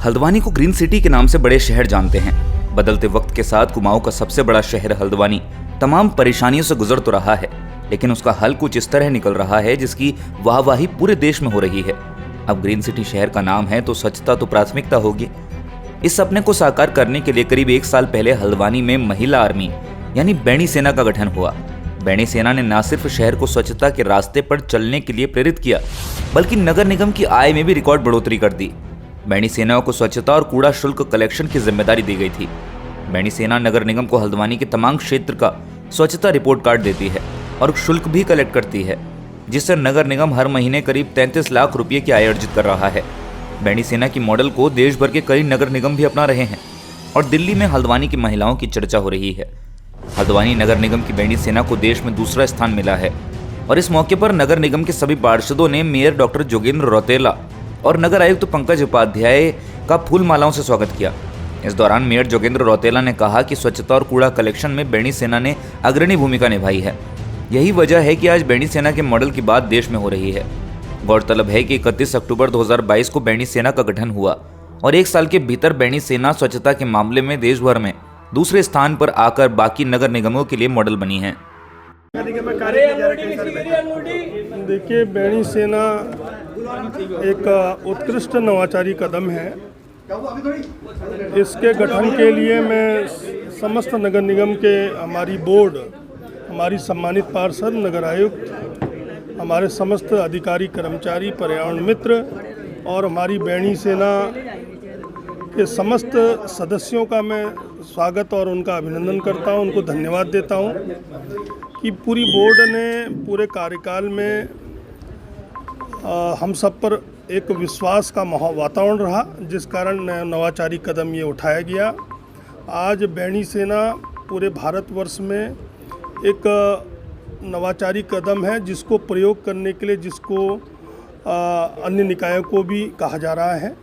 हल्द्वानी को green city के नाम से बड़े शहर जानते हैं। बदलते वक्त के साथ कुमाऊं का सबसे बड़ा शहर हल्द्वानी तमाम परेशानियों से गुजर तो रहा है, लेकिन उसका हल कुछ इस तरह निकल रहा है जिसकी वाहवाही पूरे देश में हो रही है। अब ग्रीन सिटी शहर का नाम है तो स्वच्छता तो प्राथमिकता होगी। इस सपने को साकार करने के लिए करीब 1 साल पहले हल्द्वानी में महिला आर्मी यानी बैणी सेना का गठन हुआ। बैणी सेना ने न सिर्फ शहर को स्वच्छता के रास्ते पर चलने के लिए प्रेरित किया, बल्कि नगर निगम की आय में भी रिकॉर्ड बढ़ोतरी कर दी। बैणी सेना को स्वच्छता और कूड़ा शुल्क कलेक्शन की जिम्मेदारी दी गई थी। बैणी सेना नगर निगम को हल्द्वानी के तमाम क्षेत्र का स्वच्छता रिपोर्ट कार्ड देती है और शुल्क भी कलेक्ट करती है, जिससे नगर निगम हर महीने करीब 33 लाख रुपए की आय अर्जित कर रहा है। बैणी सेना की मॉडल को देश भर के कई नगर निगम भी अपना रहे हैं और दिल्ली में हल्द्वानी की महिलाओं की चर्चा हो रही है। हल्द्वानी नगर निगम की बैणी सेना को देश में दूसरा स्थान मिला है और इस मौके पर नगर निगम के सभी पार्षदों ने मेयर डॉक्टर जोगेंद्र रौतेला और नगर आयुक्त पंकज उपाध्याय का फूल मालाओं से स्वागत किया। इस दौरान मेयर जोगेंद्र रौतेला ने कहा कि स्वच्छता और कूड़ा कलेक्शन में बैणी सेना ने अग्रणी भूमिका निभाई है। यही वजह है कि आज बैणी सेना के मॉडल की बात देश में हो रही है। गौरतलब है कि 31 अक्टूबर 2022 को बैणी सेना का गठन हुआ और 1 साल के भीतर बैणी सेना स्वच्छता के मामले में देश भर में दूसरे स्थान पर आकर बाकी नगर निगमों के लिए मॉडल बनी है। देखिए, बैणी सेना एक उत्कृष्ट नवाचारी कदम है। इसके गठन के लिए मैं समस्त नगर निगम के हमारी बोर्ड, हमारी सम्मानित पार्षद, नगर आयुक्त, हमारे समस्त अधिकारी कर्मचारी, पर्यावरण मित्र और हमारी बैणी सेना के समस्त सदस्यों का मैं स्वागत और उनका अभिनंदन करता हूं, उनको धन्यवाद देता हूं कि पूरी बोर्ड ने पूरे कार्यकाल में हम सब पर एक विश्वास का वातावरण रहा, जिस कारण नवाचारी कदम ये उठाया गया। आज बैणी सेना पूरे भारतवर्ष में एक नवाचारी कदम है जिसको प्रयोग करने के लिए अन्य निकायों को भी कहा जा रहा है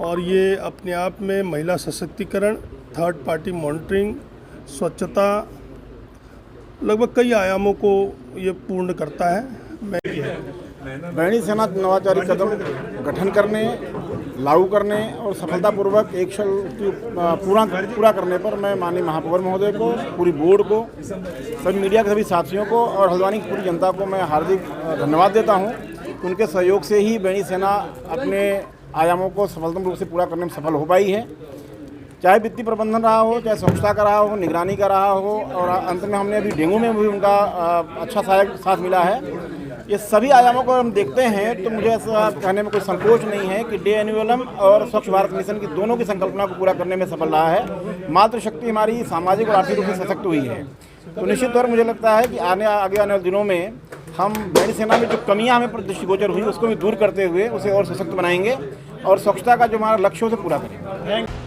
और ये अपने आप में महिला सशक्तिकरण, थर्ड पार्टी मॉनिटरिंग, स्वच्छता, लगभग कई आयामों को ये पूर्ण करता है। बैणी सेना नवाचारी कदम गठन करने, लागू करने और सफलतापूर्वक 1 साल पूरा करने पर मैं माननीय महापौर महोदय को, पूरी बोर्ड को, सभी मीडिया के सभी साथियों को और हल्द्वानी की पूरी जनता को मैं हार्दिक धन्यवाद देता हूं। उनके सहयोग से ही बैणी सेना अपने आयामों को सफलतापूर्वक रूप से पूरा करने में सफल हो पाई है। चाहे वित्तीय प्रबंधन रहा हो, चाहे स्वच्छता का रहा हो, निगरानी का रहा हो और अंत में हमने अभी डेंगू में भी उनका अच्छा सहायक साथ मिला है। ये सभी आयामों को हम देखते हैं तो मुझे ऐसा कहने में कोई संकोच नहीं है कि डे एन्युअलम और स्वच्छ भारत मिशन की दोनों की संकल्पना को पूरा करने में सफल रहा है। मातृशक्ति हमारी सामाजिक और आर्थिक रूप से सशक्त हुई है। तो निश्चित तौर मुझे लगता है कि आगे आने वाले दिनों में हम बैणी सेना में जो कमियां हमें दृष्टिगोचर हुई उसको भी दूर करते हुए उसे और सशक्त बनाएंगे और स्वच्छता का जो हमारा लक्ष्य है उसे पूरा करेंगे।